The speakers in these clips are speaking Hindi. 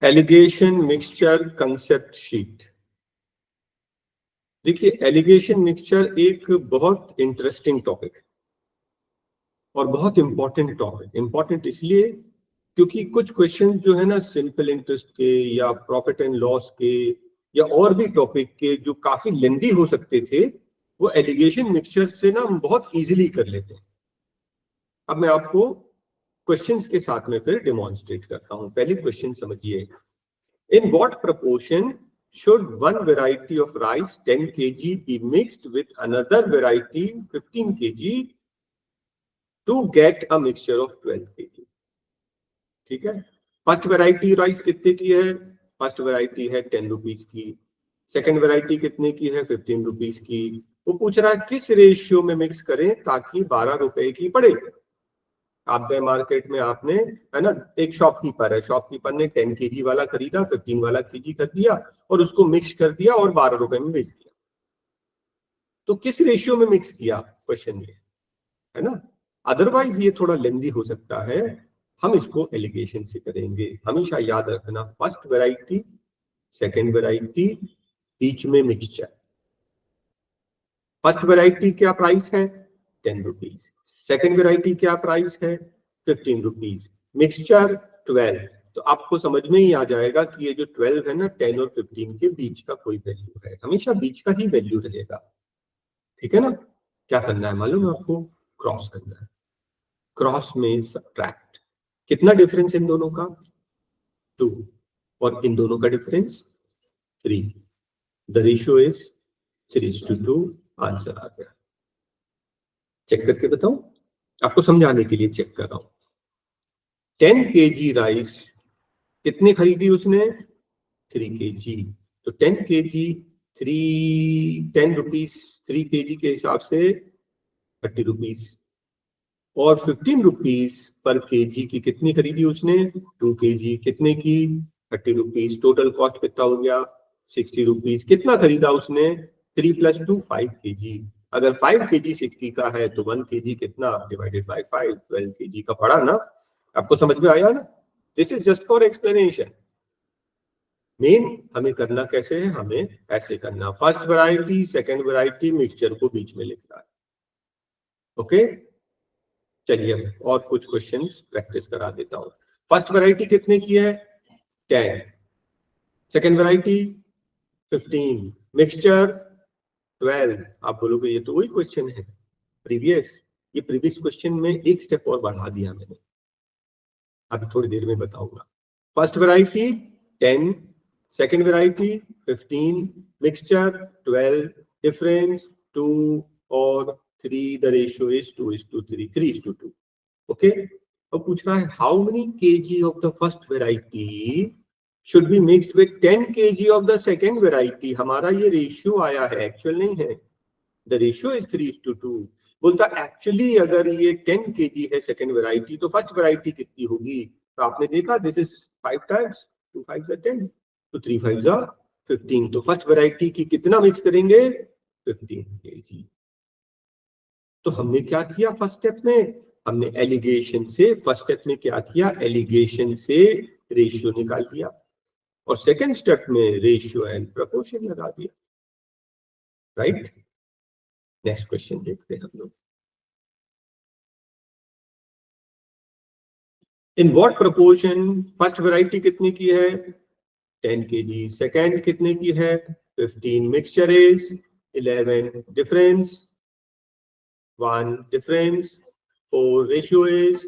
Allegation mixture concept sheet. देखिए, एलिगेशन मिक्सचर एक बहुत इंटरेस्टिंग टॉपिक है और बहुत इंपॉर्टेंट टॉपिक। इंपॉर्टेंट इसलिए क्योंकि कुछ क्वेश्चन जो है ना सिंपल इंटरेस्ट के या प्रॉफिट एंड लॉस के या और भी टॉपिक के जो काफी लेंदी हो सकते थे, वो एलिगेशन मिक्सचर से ना हम बहुत इजीली कर लेते हैं। अब मैं आपको क्वेश्चंस के साथ में फिर डेमोन्स्ट्रेट करता हूं। पहले क्वेश्चन समझिए। In what proportion should one variety of rice 10 kg be mixed with another variety 15 kg to get a mixture of 12 kg? ठीक है। फर्स्ट वैरायटी राइस कितने की है? फर्स्ट वैरायटी है 10 रुपीज की। सेकंड वैरायटी कितने की है? 15 रुपीज की। वो पूछ रहा है किस रेशियो में मिक्स करें ताकि 12 रुपए की पड़े। आप गए मार्केट में, आपने, है ना, एक शॉपकीपर है, शॉपकीपर ने 10 केजी वाला खरीदा, 15 वाला केजी कर दिया और उसको मिक्स कर दिया और 12 रुपए में बेच दिया। तो किस रेशियो में मिक्स किया, क्वेश्चन ये है ना। अदरवाइज ये थोड़ा लेंदी हो सकता है, हम इसको एलिगेशन से करेंगे। हमेशा याद रखना, फर्स्ट वैरायटी, सेकेंड वैरायटी, बीच में मिक्सचर। फर्स्ट वैरायटी क्या प्राइस है? 10 रुपीज। सेकेंड वैरायटी क्या प्राइस है? 15 रुपीज। मिक्सचर 12। तो आपको समझ में ही आ जाएगा कि ये जो 12 है ना, 10 और 15 के बीच का कोई वैल्यू है, हमेशा बीच का ही वैल्यू रहेगा। ठीक है ना। क्या करना है मालूम आपको? क्रॉस करना है। क्रॉस में सब्ट्रैक्ट। कितना डिफरेंस इन दोनों का? 2। और इन दोनों का difference 3। The ratio is 3:2। Answer आ गया। चेक करके बताऊं? आपको समझाने के लिए चेक कर रहा हूं। 10 केजी राइस कितने खरीदी उसने? 3 केजी। तो 10 केजी 10 रुपीज 3 केजी के हिसाब से 30 रुपीज। और 15 रुपीज पर केजी की कितनी खरीदी उसने? 2 केजी। कितने की? 30 रुपीज। टोटल कॉस्ट कितना हो गया? 60 रुपीज। कितना खरीदा उसने? 3 + 2 5 केजी। अगर 5 केजी 60 का है तो 1 केजी कितना? डिवाइडेड बाय 5, 12 केजी का पड़ा ना। आपको समझ में आया ना? This is just for explanation. Main हमें करना कैसे है? हमें ऐसे करना, first variety, second variety, mixture को बीच में लिखना है। ओके, चलिए और कुछ क्वेश्चंस प्रैक्टिस करा देता हूं। फर्स्ट वैरायटी कितने की है? 10। Second variety 15। मिक्सचर 12। आप बोलोगे ये तो वही क्वेश्चन है प्रीवियस। ये प्रीवियस क्वेश्चन में एक स्टेप और बढ़ा दिया मैंने, अभी थोड़ी देर में बताऊंगा। First variety 10, second variety 15, mixture 12, difference 2 और 3। The ratio is 2:3, 3:2। ओके। अब पूछ रहा है how many KG of the first variety should be mixed with 10 KG of the second variety. हमारा ये रेशियो आया है, एक्चुअल नहीं है। The ratio is 3:2। बोलता एक्चुअली अगर ये 10 केजी है सेकंड वैरायटी तो फर्स्ट वैरायटी कितनी होगी? तो आपने देखा दिस इज 5 टाइम्स, 2 5 10, तो 3 5 15। तो फर्स्ट वैरायटी की कितना मिक्स करेंगे? 15 केजी। तो हमने क्या किया फर्स्ट स्टेप में? हमने एलिगेशन से, फर्स्ट स्टेप में क्या किया? एलिगेशन से रेशियो निकाल दिया और सेकंड स्टेप में रेशियो एंड प्रोपोर्शन लगा दिया। राइट। नेक्स्ट क्वेश्चन देखते हैं हम लोग। In what proportion first variety कितने की है? 10 केजी। सेकंड कितने की है? 15। Mixture is 11। Difference 1। Difference 4। Ratio is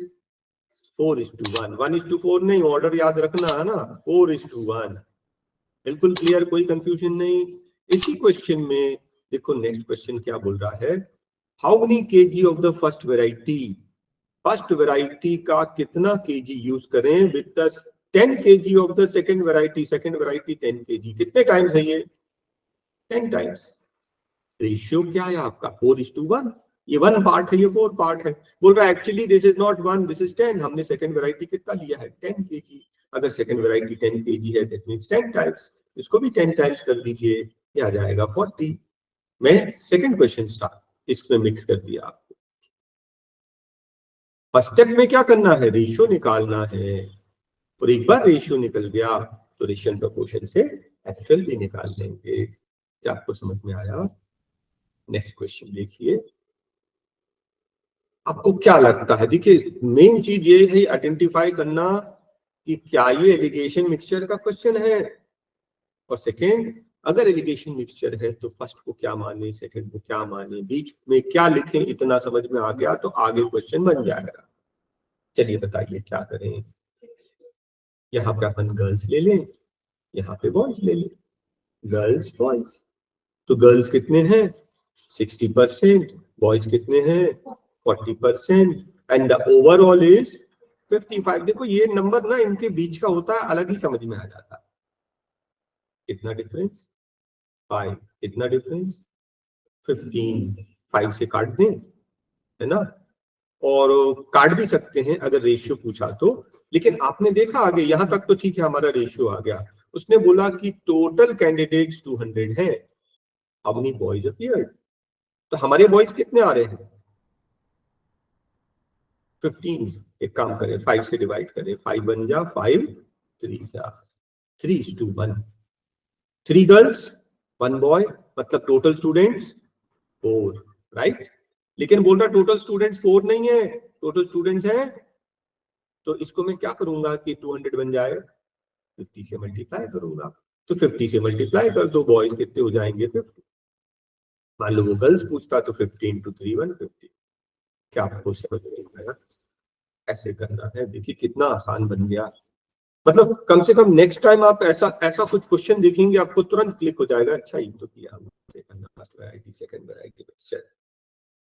4:1। 1:4 नहीं, ऑर्डर याद रखना है ना, 4:1। बिल्कुल क्लियर, कोई कंफ्यूजन नहीं। इसी क्वेश्चन में देखो नेक्स्ट क्वेश्चन क्या बोल रहा है। How many KG of the first variety? First variety का कितना केजी यूज करें with the 10 KG of the second variety? Second variety 10 KG. कितने टाइम्स है ये? 10 टाइम्स। रेशियो क्या है आपका? 4:1। ये 1 पार्ट है, ये 4 पार्ट है। बोल रहा है actually this is not 1, this is 10। हमने सेकंड वैरायटी कितना लिया है? 10 केजी। अगर सेकंड वैरायटी 10 केजी है दैट मींस 10 टाइम्स। इसको भी 10 टाइम्स कर दीजिए, ये आ जाएगा 40। मैं सेकंड क्वेश्चन स्टार्ट इसमें मिक्स कर दिया आपको। फर्स्ट स्टेप में क्या करना है? रेशियो निकालना है। और एक बार रेशियो निकल गया तो रेशियो प्रोपोर्शन से एक्चुअल भी निकाल लेंगे। क्या आपको समझ में आया? नेक्स्ट क्वेश्चन देखिए, आपको क्या लगता है? देखिए मेन चीज ये है आइडेंटिफाई करना कि क्या ये एलिगेशन मिक्सचर का क्वेश्चन है, और सेकेंड अगर एलिगेशन मिक्सचर है तो फर्स्ट को क्या माने, सेकंड को क्या माने, बीच में क्या लिखें, इतना समझ में आ गया तो आगे क्वेश्चन बन जाएगा। चलिए बताइए क्या करें। यहाँ पे अपन गर्ल्स ले लें, यहाँ पे बॉयज ले लें, गर्ल्स बॉयज। तो गर्ल्स कितने हैं? 60%, बॉयज कितने हैं? 40%, एंड द ओवरऑल इज 55। देखो ये नंबर ना इनके बीच का होता है, अलग ही समझ में आ जाता है। कितना डिफरेंस? 5। कितना डिफरेंस? 15। 5 से काट दें, है ना, और काट भी सकते हैं अगर रेशियो पूछा तो। लेकिन आपने देखा आगे यहां तक तो ठीक है, हमारा रेशियो आ गया। उसने बोला कि टोटल कैंडिडेट्स 200 हैं, हाउ मेनी बॉयज अपीयर्ड, तो हमारे बॉयज कितने आ रहे हैं? 15। एक काम करें 5 से डिवाइड करें, 5 1 जा 5, 3 जा 3:1। 3 गर्ल्स 1 बॉय, मतलब टोटल स्टूडेंट्स 4, राइट। लेकिन बोल रहा टोटल स्टूडेंट्स 4 नहीं है, टोटल स्टूडेंट्स है। तो इसको मैं क्या करूंगा कि 200 बन जाए, 50 से मल्टीप्लाई करूंगा। तो 50 से मल्टीप्लाई कर दो, बॉयज कितने हो जाएंगे? 50। मान लो वो गर्ल्स पूछता तो 50 × 3 150। क्या आपको समझ में आया? ऐसे करना है। देखिए कितना आसान बन गया। मतलब कम से कम नेक्स्ट टाइम आप ऐसा ऐसा कुछ क्वेश्चन देखेंगे आपको तुरंत क्लिक हो जाएगा, अच्छा ये तो किया first variety second variety mixture.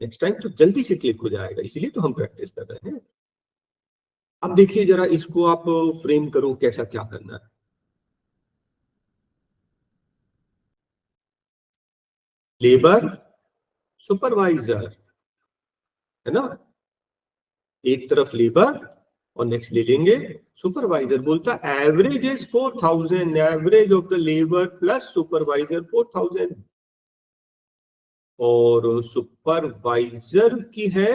Next time तो जल्दी से क्लिक हो जाएगा, इसीलिए तो हम प्रैक्टिस कर रहे हैं। अब देखिए जरा इसको आप फ्रेम करो, कैसा क्या करना है। लेबर सुपरवाइजर, है ना, एक तरफ लेबर और नेक्स्ट ले लेंगे सुपरवाइजर। बोलता average is 4000, average of the labour plus supervisor 4000, और सुपरवाइजर की है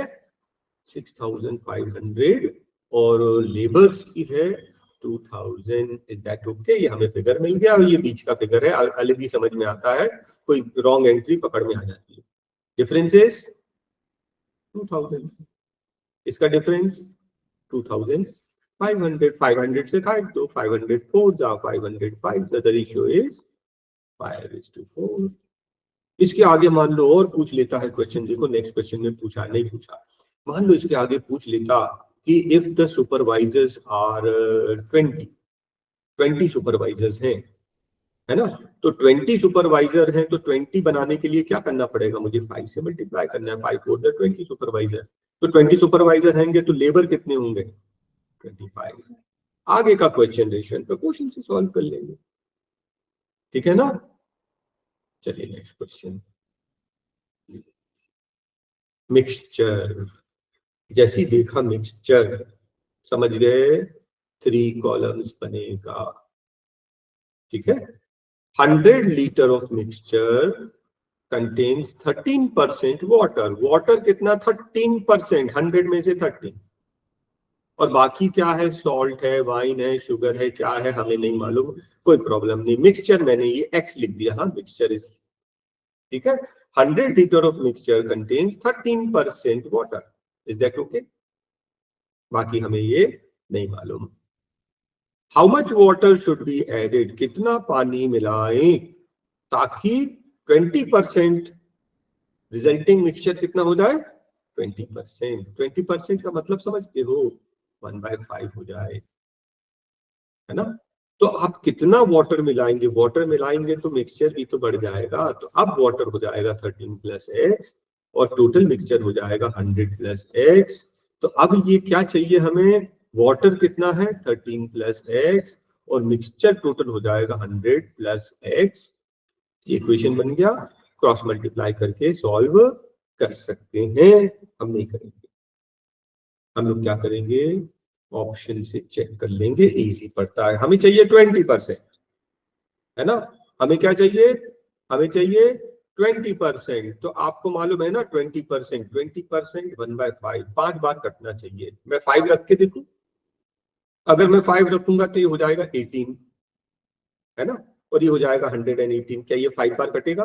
6500 और लेबर्स की है 2000। Is that okay? ये हमें फिगर मिल गया और ये बीच का फिगर है, अलग ही समझ में आता है, कोई रॉन्ग एंट्री पकड़ में आ जाती है। डिफरेंस इज 2000, इसका डिफरेंस 2500। 500 से काट दो, 504 जा 505, द रेशियो इज 5:4। इसके आगे मान लो और पूछ लेता है क्वेश्चन, देखो नेक्स्ट क्वेश्चन में पूछा नहीं पूछा, मान लो इसके आगे पूछ लेता कि if the supervisors are 20 supervisors हैं, है ना, तो 20 सुपरवाइजर हैं, तो 20 बनाने के लिए क्या करना पड़ेगा? मुझे 5 से मल्टीप्लाई करना है, 5 4 20 सुपरवाइजर। तो 20 सुपरवाइजर होंगे तो लेबर कितने होंगे? 25। आगे का क्वेश्चन रेशियो प्रोपोर्शन से सॉल्व कर लेंगे, ठीक है ना। चलिए नेक्स्ट क्वेश्चन, मिक्सचर। जैसी देखा मिक्सचर समझ गए 3 कॉलम्स बनेगा, ठीक है। 100 litre of mixture contains 13% water. Water कितना? 13%, 100 में से 13। और बाकी क्या है? सॉल्ट है, वाइन है, शुगर है, क्या है हमें नहीं मालूम, कोई प्रॉब्लम नहीं। मिक्सचर मैंने ये एक्स लिख दिया, हाँ मिक्सचर इज, ठीक है। 100 litre of mixture contains 13% water, is that okay? बाकी हमें ये नहीं मालूम। How much water should be added, कितना पानी मिलाएं ताकि 20% रिजल्टिंग मिक्सचर कितना हो जाए? 20%। 20% का मतलब समझते हो? 1/5 हो जाए, है ना। तो आप कितना वाटर मिलाएंगे? वाटर मिलाएंगे तो मिक्सचर भी तो बढ़ जाएगा, तो अब वाटर हो जाएगा 13 + x और टोटल मिक्सचर हो जाएगा 100 + x। तो अब ये क्या चाहिए हमें? वाटर कितना है? 13 + x और मिक्सचर टोटल हो जाएगा 100 + x। ये इक्वेशन बन गया, क्रॉस मल्टीप्लाई करके सॉल्व कर सकते हैं। हम नहीं करेंगे, हम लोग क्या करेंगे? ऑप्शन से चेक कर लेंगे, इजी पड़ता है। हमें चाहिए 20%, है ना, हमें क्या चाहिए? हमें चाहिए 20%। तो आपको मालूम है ना 20%, 20% 1/5, 5 बार कटना चाहिए। मैं 5 रख के देखूं, अगर मैं 5 रखूंगा तो ये हो जाएगा 18, है ना, और ये हो जाएगा 118। क्या ये 5 बार कटेगा,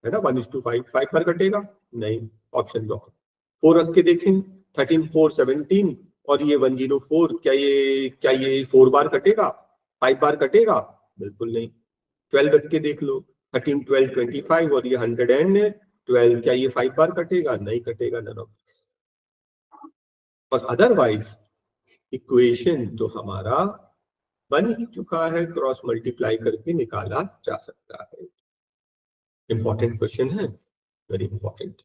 है ना, 1:5, 5 बार कटेगा नहीं, ऑप्शन रॉन्ग। 4 रख के देखें, 13 4 17 और ये 104, क्या ये 4 बार कटेगा, 5 बार कटेगा, बिल्कुल नहीं। 12 रख के देख लो, 13 12 25 और ये 112, क्या ये 5 बार कटेगा, नहीं कटेगा, नन ऑफ दिस। और अदरवाइज इक्वेशन तो हमारा बन ही चुका है, क्रॉस मल्टीप्लाई करके निकाला जा सकता है। इंपॉर्टेंट क्वेश्चन है, वेरी इंपॉर्टेंट।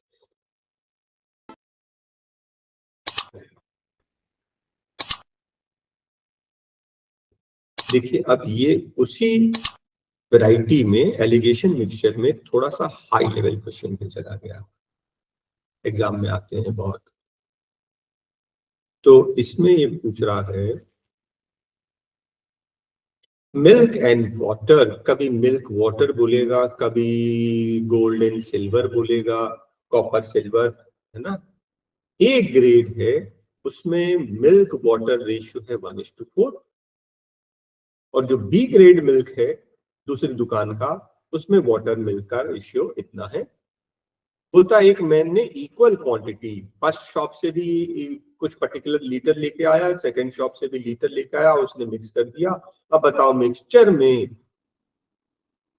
देखिए अब ये उसी वैरायटी में एलिगेशन मिक्सचर में थोड़ा सा हाई लेवल क्वेश्चन पे चला गया, एग्जाम में आते हैं बहुत। तो इसमें ये पूछ रहा है मिल्क एंड वाटर, कभी मिल्क वाटर बोलेगा, कभी गोल्ड एंड सिल्वर बोलेगा, कॉपर सिल्वर, है ना। ए ग्रेड है, उसमें मिल्क वाटर रेशियो है 1:4, और जो बी ग्रेड मिल्क है दूसरी दुकान का, उसमें वाटर मिल्क का रेशियो इतना है। बोलता एक मैन ने इक्वल क्वांटिटी, फर्स्ट शॉप से भी कुछ पर्टिकुलर लीटर लेके आया, सेकंड शॉप से भी लीटर लेके आया, उसने मिक्स कर दिया। अब बताओ मिक्सचर में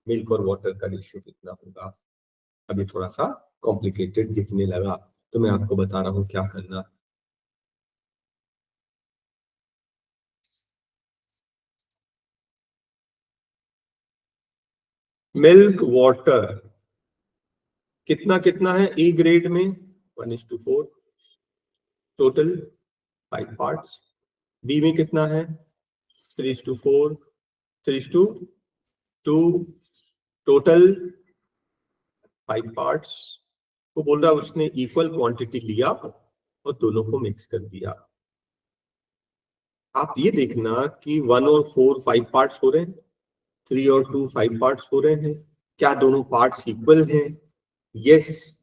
मिल्क और वाटर का रेशियो कितना होगा। अभी थोड़ा सा कॉम्प्लिकेटेड दिखने लगा, तो मैं आपको बता रहा हूं क्या करना। मिल्क वाटर कितना कितना है ए ग्रेड में, 1:4, टोटल 5 पार्ट्स। बी में कितना है, 3:4, 3:2, टोटल 5 पार्ट्स। वो बोल रहा है उसने इक्वल क्वांटिटी लिया और दोनों को मिक्स कर दिया। आप ये देखना कि 1 और 4 5 पार्ट्स हो रहे हैं, 3 और 2 5 पार्ट्स हो रहे हैं, क्या दोनों पार्ट्स इक्वल हैं? यस,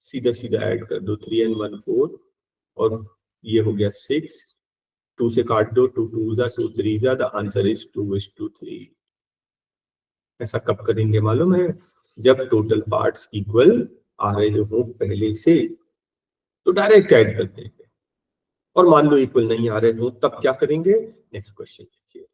सीधा सीधा ऐड कर दो, 3 and 1 4, और ये हो गया 6, 2 से काट दो, 2 2 जा 2 3 जा, द आंसर इज 2:3। ऐसा कब करेंगे मालूम है, जब टोटल पार्ट्स इक्वल आ रहे हो पहले से तो डायरेक्ट ऐड कर देंगे, और मान लो इक्वल नहीं आ रहे हो तब क्या करेंगे। नेक्स्ट क्वेश्चन देखिए,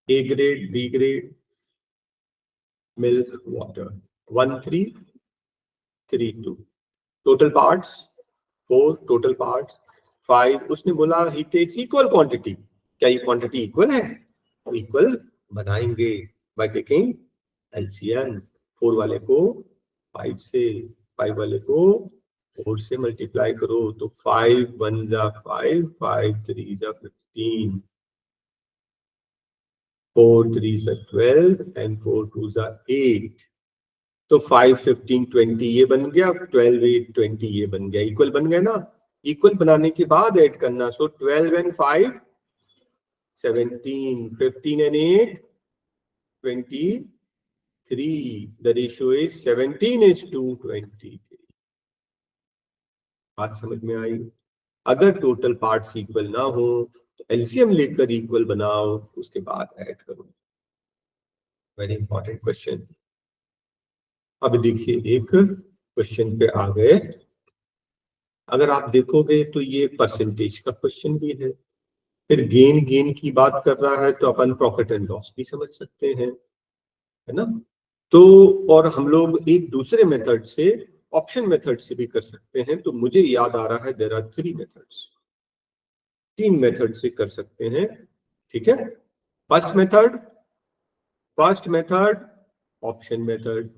A grade B grade milk water 1 3 3 2, total parts 4, total parts 5। उसने बोला ही टेक्स इक्वल क्वांटिटी, क्या ये क्वांटिटी इक्वल है, तो इक्वल बनाएंगे बाय टेकिंग एलसीएम। 4 वाले को 5 से, 5 वाले को 4 से मल्टीप्लाई करो, तो 5 1 जा 5, 5 3 जा 15, 4 3 जा 12 एंड 4 2 जा 8। तो 5 15 20 ये बन गया, 12 8 20 ये बन गया, इक्वल बन गया ना। इक्वल बनाने के बाद ऐड करना, सो 12 and 5 17, 15 and 8 23, the ratio is 17:23। बात समझ में आई। अगर टोटल पार्ट्स इक्वल ना हो तो एलसीएम लेकर इक्वल बनाओ, उसके बाद ऐड करो। Very important question. अब देखिए एक क्वेश्चन पे आ गए, अगर आप देखोगे तो ये परसेंटेज का क्वेश्चन भी है, फिर गेन की बात कर रहा है, तो अपन प्रॉफिट एंड लॉस भी समझ सकते हैं, है ना। तो और हम लोग एक दूसरे मेथड से, ऑप्शन मेथड से भी कर सकते हैं। तो मुझे याद आ रहा है देयर आर 3 मेथड्स, 3 मेथड से कर सकते हैं, ठीक है। First method option method,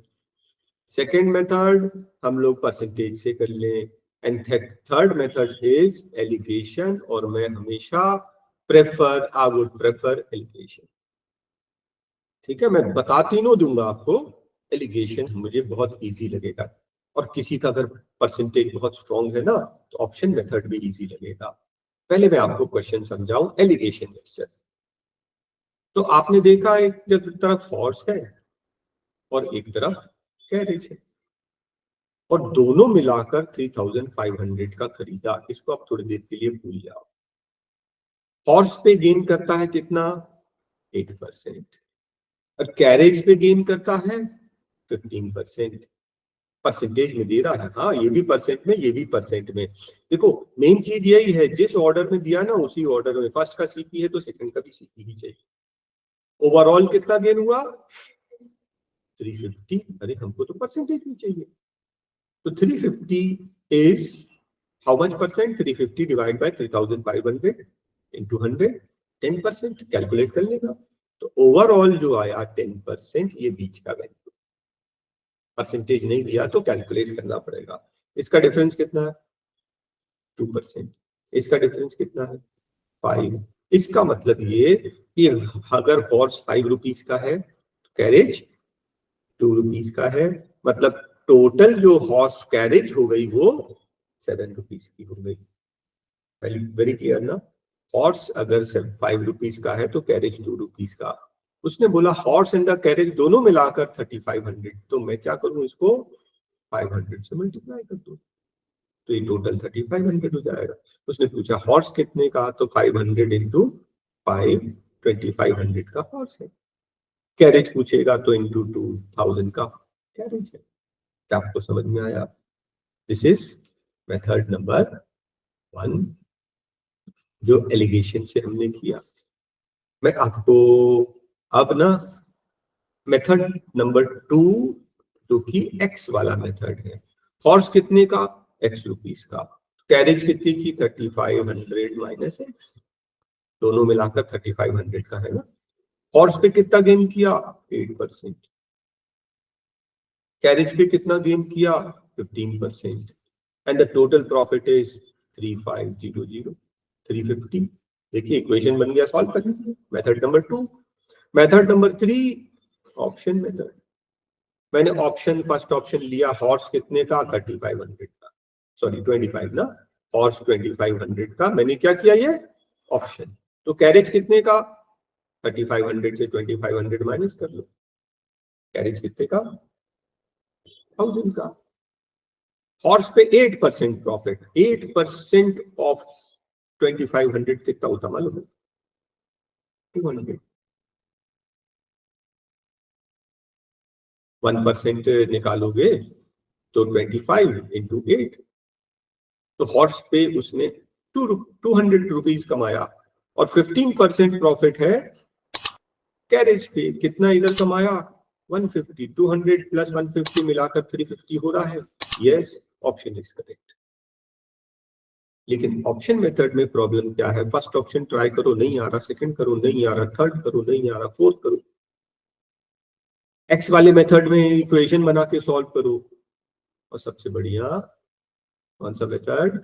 second method हम लोग परसेंटेज से कर लें, and third method is alligation, और मैं हमेशा आई वुड प्रेफर एलिगेशन, ठीक है। मैं बता तीनों दूंगा आपको, एलिगेशन मुझे बहुत इजी लगेगा, और किसी का अगर परसेंटेज बहुत स्ट्रांग है ना तो ऑप्शन मेथड भी इजी लगेगा। पहले मैं आपको क्वेश्चन समझाऊं एलिगेशन मिक्सचर। तो आपने देखा एक तरफ हॉर्स है और एक तरफ कैरेज है, और दोनों मिलाकर 3500 का खरीदा। इसको आप थोड़ी देर के लिए भूल जाओ। हॉर्स पे गेन करता है कितना? 8%। और कैरेज पे गेन करता है 15%। परसेंटेज में दे रहा है, हाँ ये भी परसेंट में, ये भी परसेंट में। देखो मेन चीज यही है, जिस ऑर्डर में दिया ना उसी ऑर्डर में, फर्स्ट का सीपी है तो सेकंड का भी सीपी ही चाहिए। ओवरऑल कितना गेन हुआ? 350। अरे हमको तो परसेंटेज में चाहिए, तो 350 is how much percent? 350 divide by 3500 into 100, 10% calculate कर लेगा। तो ओवरऑल जो आया 10%, ये बीच का वैल्यू। परसेंटेज नहीं दिया तो कैलकुलेट करना पड़ेगा। इसका डिफरेंस कितना है? 2%। इसका डिफरेंस कितना है? 5। इसका मतलब ये कि अगर हॉर्स 5 रुपीज का है, कैरेज 2 रुपीज का है, मतलब टोटल जो हॉर्स कैरेज हो गई वो 7 रुपीज की हो गई। वेरी क्लियर ना? हॉर्स अगर 5 रुपीज का है तो कैरेज 2 रुपीज का। उसने बोला हॉर्स एंड द कैरेज दोनों मिलाकर 3500, तो मैं क्या करूं, इसको 500 से मल्टीप्लाई कर दूं, तो ये टोटल 3500 हो जाएगा। उसने पूछा हॉर्स कितने का, तो 500 इंटू 5 2500 का हॉर्स है। कैरेज पूछेगा तो इंटू 2000 का कैरेज है। क्या आपको समझ में आया? दिस इज मेथड नंबर 1 जो एलिगेशन से हमने किया। मैं आपको अब ना मेथड नंबर 2 जो कि एक्स वाला मेथड है। हॉर्स कितने का? एक्स रुपीस का। कैरेज कितनी की? 3500 माइनस एक्स, दोनों मिलाकर 3500 का है ना। हॉर्स पे कितना गेन किया? 8%। कैरेज पे कितना गेन किया? 15%। And the total profit is 3500 350। देखिए इक्वेशन बन गया, सॉल्व कर लीजिए। Method number 2। Method number 3 option method. मैंने ऑप्शन फर्स्ट ऑप्शन लिया, हॉर्स कितने का? 3500 का, सॉरी 25 ना, हॉर्स 2500 का। मैंने क्या किया, ये ऑप्शन। तो कैरेज कितने का? 3500 से 2500 माइनस कर लो। कैरेज कितने का? 1000 का। हॉर्स पे 8% प्रॉफिट, 8% ऑफ 2500 कितना होता मालूम है? 200। 1% निकालोगे तो 25 इंटू 8, तो हॉर्स पे उसने 200 रुपीज कमाया। और 15% प्रॉफिट है कैरेज पे। कितना इधर कमाया? 150। 200 प्लस 150 मिलाकर 350 हो रहा है। Yes, option is correct. लेकिन ऑप्शन मेथड में प्रॉब्लम क्या है? फर्स्ट ऑप्शन ट्राई करो, नहीं आ रहा, सेकंड करो, नहीं आ रहा, थर्ड करो, नहीं आ रहा, फोर्थ करो। एक्स वाले मेथड में इक्वेशन बना के सॉल्व करो। और सबसे बढ़िया कौन सा method?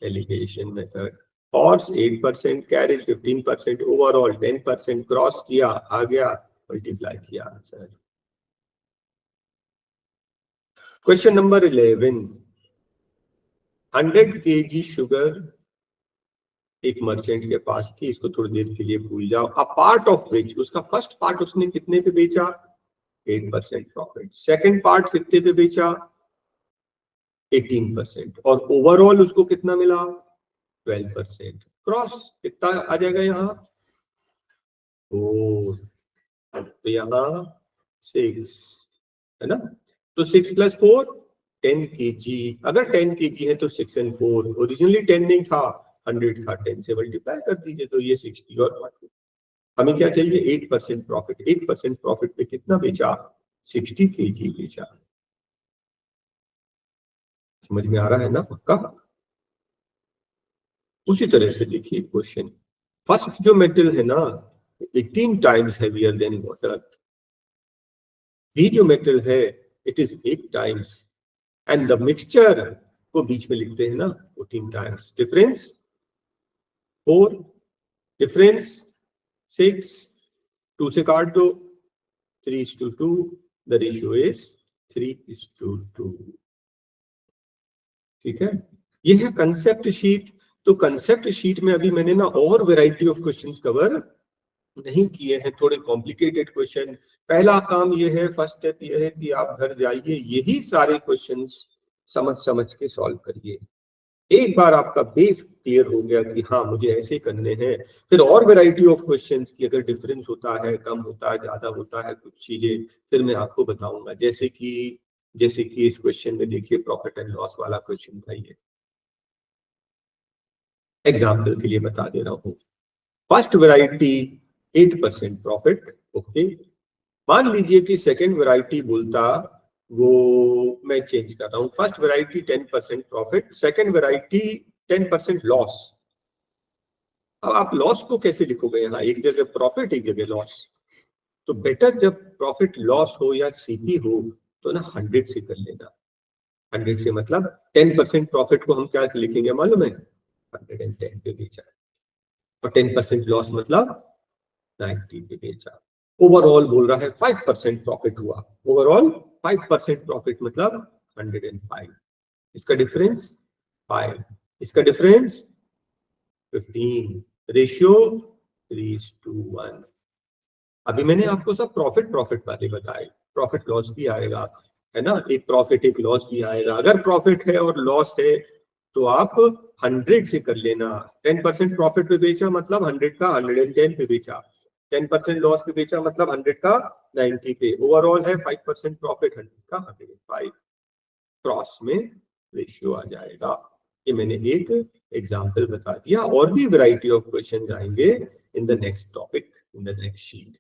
Alligation method. Horse 8%, carriage 15%, overall 10%, cross किया आ गया, मल्टीप्लाई किया answer. Question number 11। 100 kg sugar एक मर्चेंट के पास थी, इसको थोड़ी देर के लिए भूल जाओ। अ पार्ट ऑफ विच, उसका फर्स्ट पार्ट उसने कितने पे बेचा? 8% प्रॉफिट। सेकंड पार्ट कितने पे बेचा? 18%। और ओवरऑल उसको कितना मिला? 12%। क्रॉस कितना आ जाएगा यहाँ? 4। तो यहाँ 6 है ना। तो 6 प्लस 4 10 kg। अगर 10 kg है तो 6 and 4, ओरिजिनली 10 नहीं था, 100 था, 10 से मल्टीप्लाई कर दीजिए तो ये 60 और 40। हमें क्या चाहिए? 8% प्रॉफिट। 8% प्रॉफिट पे कितना बेचा? 60 kg बेचा। समझ में आ रहा है ना पक्का? उसी तरह से देखिए क्वेश्चन। फर्स्ट जो मेटल है ना 18 times heavier than water. B जो मेटल है it is 8 times, and the mixture को बीच में लिखते हैं ना 14 टाइम्स। डिफरेंस 4, डिफरेंस 6, 2 से काट दो, 3:2, द रेशियो इज 3:2। ठीक है, ये है कंसेप्ट शीट। तो कंसेप्ट शीट में अभी मैंने ना और वैरायटी ऑफ क्वेश्चंस कवर नहीं किए हैं, थोड़े कॉम्प्लिकेटेड क्वेश्चन। पहला काम ये है, फर्स्ट स्टेप ये है कि आप घर जाइए यही सारे क्वेश्चंस समझ समझ के सॉल्व करिए। एक बार आपका बेस क्लियर हो गया कि हाँ मुझे ऐसे करने हैं, फिर और वैरायटी ऑफ क्वेश्चंस की अगर डिफरेंस होता है, कम होता है, ज्यादा होता है, कुछ चीजें फिर मैं आपको बताऊंगा। जैसे कि इस क्वेश्चन में देखिए प्रॉफिट एंड लॉस वाला क्वेश्चन था, ये एग्जाम्पल के लिए बता दे रहा हूँ। First variety 8% profit, okay. मान लीजिए कि सेकेंड वैरायटी बोलता, वो मैं चेंज कर रहा हूं, first variety 10% profit, second variety 10% loss. अब आप लॉस को कैसे लिखोगे? यहाँ एक जगह प्रॉफिट, एक जगह लॉस। तो बेटर जब प्रॉफिट लॉस हो या सीपी हो तो ना 100 से कर लेना। 100 से मतलब 10% प्रॉफिट को हम क्या लिखेंगे मालूम है? 110 पे बेचा, और 10% लॉस मतलब 90 पे बेचा। ओवरऑल बोल रहा है 5% प्रॉफिट हुआ, ओवरऑल 5% प्रॉफिट मतलब 105। इसका डिफरेंस 5, इसका डिफरेंस 15, रेशियो 3:1। अभी मैंने आपको सब प्रॉफिट प्रॉफिट वाले बताए, प्रॉफिट लॉस भी आएगा, है ना, एक प्रॉफिट एक लॉस भी आएगा। अगर प्रॉफिट है और लॉस है तो आप 100 से कर लेना। 10% प्रॉफिट पे बेचा मतलब 100 का 110 पे बेचा, 10% लॉस पे बेचा मतलब 100 का 90 पे। ओवरऑल है 5% प्रॉफिट, 100 का 105, क्रॉस में रेशियो आ जाएगा। ये मैंने एक एग्जाम्पल बता दिया, और भी वैरायटी ऑफ क्वेश्चन आएंगे in the next topic, in the next sheet.